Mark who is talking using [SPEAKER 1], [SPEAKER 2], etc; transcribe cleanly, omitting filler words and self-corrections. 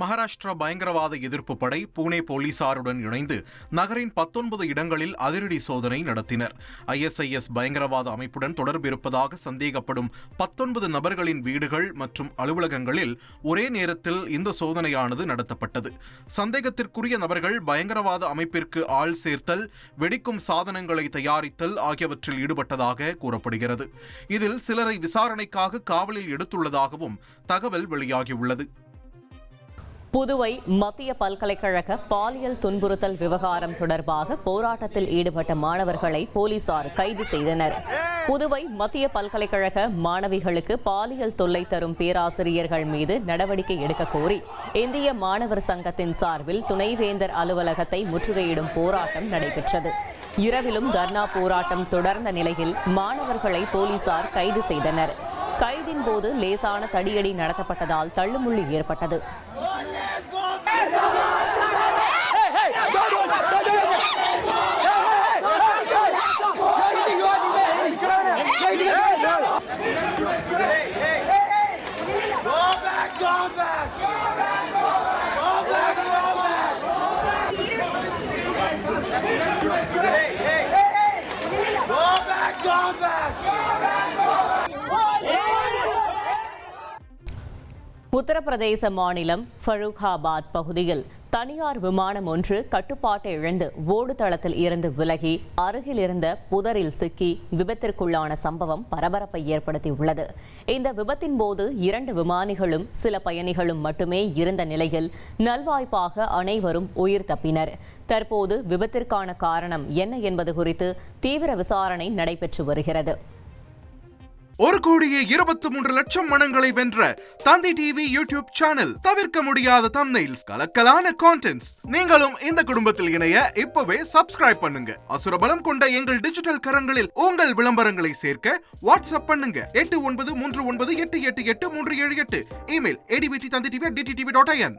[SPEAKER 1] மகாராஷ்டிரா பயங்கரவாத எதிர்ப்பு படை புனே போலீசாருடன் இணைந்து நகரின் 19 இடங்களில் அதிரடி சோதனை நடத்தினர். ISIS பயங்கரவாத அமைப்புடன் தொடர்பு இருப்பதாக சந்தேகப்படும் 19 நபர்களின் வீடுகள் மற்றும் அலுவலகங்களில் ஒரே நேரத்தில் இந்த சோதனையானது நடத்தப்பட்டது. சந்தேகத்திற்குரிய நபர்கள் பயங்கரவாத அமைப்பிற்கு ஆள் சேர்த்தல், வெடிக்கும் சாதனங்களை தயாரித்தல் ஆகியவற்றில் ஈடுபட்டதாக கூறப்படுகிறது. இதில் சிலரை விசாரணைக்காக காவலில் எடுத்துள்ளதாகவும் தகவல் வெளியாகியுள்ளது.
[SPEAKER 2] புதுவை மத்திய பல்கலைக்கழக பாலியல் துன்புறுத்தல் விவகாரம் தொடர்பாக போராட்டத்தில் ஈடுபட்ட மாணவர்களை போலீசார் கைது செய்தனர். புதுவை மத்திய பல்கலைக்கழக மாணவிகளுக்கு பாலியல் தொல்லை தரும் பேராசிரியர்கள் மீது நடவடிக்கை எடுக்க கோரி இந்திய மாணவர் சங்கத்தின் சார்பில் துணைவேந்தர் அலுவலகத்தை முற்றுகையிடும் போராட்டம் நடைபெற்றது. இரவிலும் தர்ணா போராட்டம் தொடர்ந்த நிலையில் மாணவர்களை போலீசார் கைது செய்தனர். கைதின் போது லேசான தடியடி நடத்தப்பட்டதால் தள்ளுமுள்ளு ஏற்பட்டது. உத்தரப்பிரதேச மாநிலம் ஃபரூகாபாத் பகுதியில் தனியார் விமானம் ஒன்று கட்டுப்பாட்டை இழந்து ஓடுதளத்தில் இருந்து விலகி அருகில் இருந்த புதரில் சிக்கி விபத்திற்குள்ளான சம்பவம் பரபரப்பை ஏற்படுத்தியுள்ளது. இந்த விபத்தின் போது 2 விமானிகளும் சில பயணிகளும் மட்டுமே இருந்த நிலையில் நல்வாய்ப்பாக அனைவரும் உயிர் தப்பினர். தற்போது விபத்திற்கான காரணம் என்ன என்பது குறித்து தீவிர விசாரணை நடைபெற்று வருகிறது.
[SPEAKER 1] 1,23,00,000 மனங்களை வென்ற தந்தி டிவி யூடியூப் சேனல். தவிர்க்க முடியாத தம்ப்நெயில்ஸ், கலக்கலான கான்டென்ட்ஸ். நீங்களும் இந்த குடும்பத்தில் இணைய இப்பவே சப்ஸ்கிரைப் பண்ணுங்க. அசுரபலம் கொண்ட எங்கள் டிஜிட்டல் கரங்களில் உங்கள் விளம்பரங்களை சேர்க்க வாட்ஸ்அப் பண்ணுங்க. 8939888838. Email advttv@dttv.in.